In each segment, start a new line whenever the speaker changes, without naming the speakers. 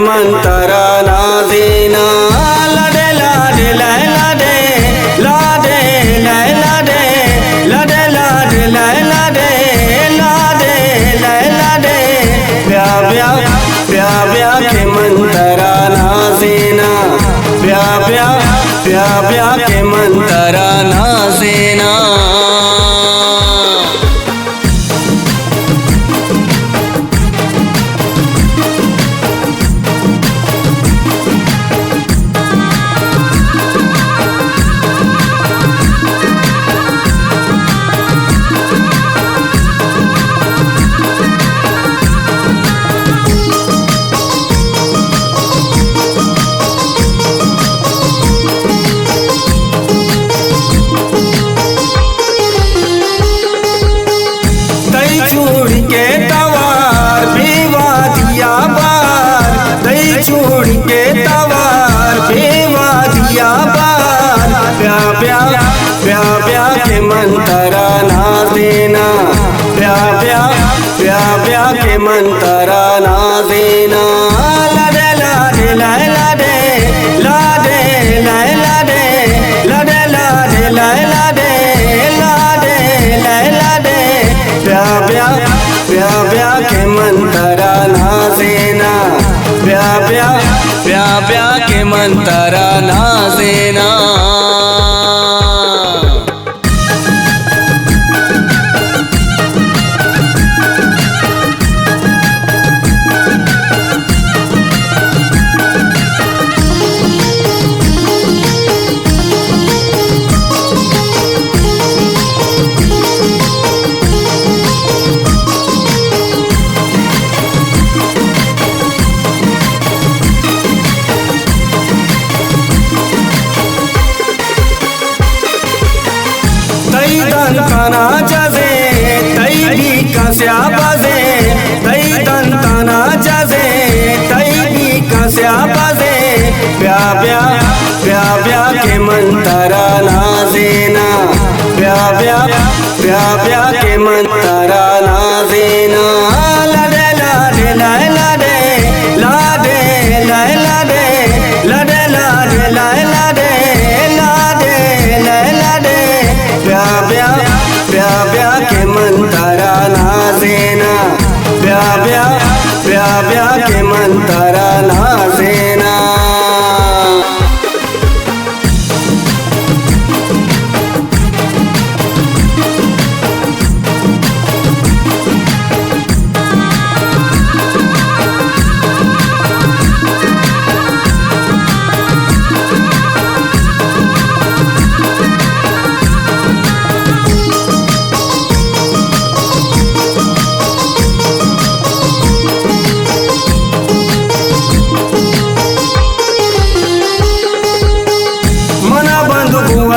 मंतरा नाजीना लडे लाडे लय लाडे लाडे लय लाडे लडे लाडे लय लाडे लाडे लय लाडे ब्या ब्या ब्या ब्या के मंतरा नाजीना ब्या ब्या ब्या ब्या के मंतरा नाजीना के तवार बेवा दिया बार दई छोड़ के तवार बेवा दिया बार ब्या ब्या ब्या ब्या के मंतरा नाजीना ब्या ब्या ब्या ब्या के मंतरा नाजीना लडे लाडे लय लाडे लाडे लय लाडे लडे लाडे लय लाडे लाडे लय लाडे ब्या ब्या ब्या ब्या के मंतरा नाजीना ब्या ब्या ब्या ब्या के मंतरा नाजीना दन तना जजे तई भी कस्या बजे तई दन तना जजे तई भी कस्या बजे ब्या ब्या ब्या ब्या के मंतरा नाजीना ब्या ब्या ब्या ब्या के मंतरा नाजीना लडे लाडे लय लाडे लाडे लय लाडे लडे लाडे लय लाडे लाडे लय लाडे ब्या ब्या ब्या ब्या के मंतरा नाजीना ब्या ब्या ब्या ब्या के मंतरा नाजीना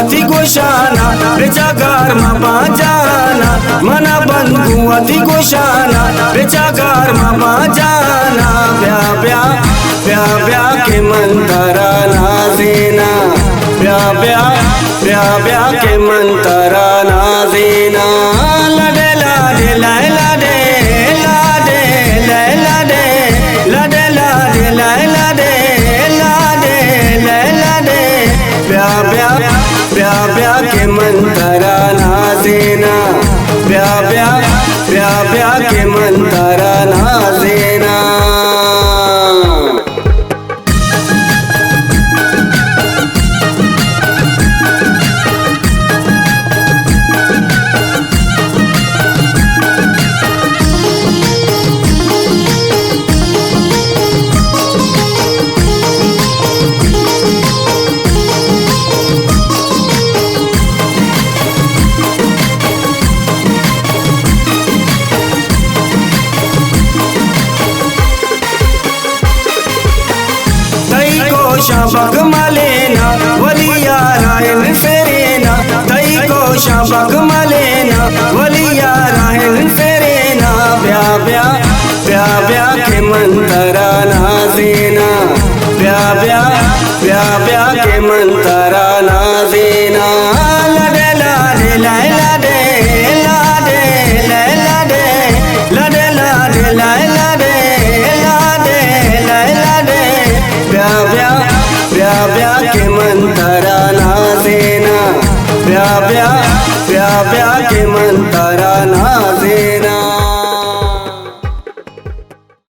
अति गोशाना बेचागार मापा जाना मना बंधु अति गोशाना बेचागार मापा जाना ब्या ब्या ब्या ब्या के मंतरा नाजीना ब्या ब्या ब्या ब्या के मंतरा नाजीना लडे लाडे लय लाडे लाडे लय लाडे लडे लाडे लय लाडे लाडे लय लाडे ब्या ब्या ब्या ब्या के मंतरा नाजीना ब्या ब्या ब्या ब्या के मंतरा नाजीना शाबक मलेना वलिया रायन फेरेना तई को शाबक मलेना वलिया रायन फेरेना ब्या ब्या ब्या ब्या के मंतरा नाजीना ब्या ब्या ब्या ब्या के मंतरा नाजीना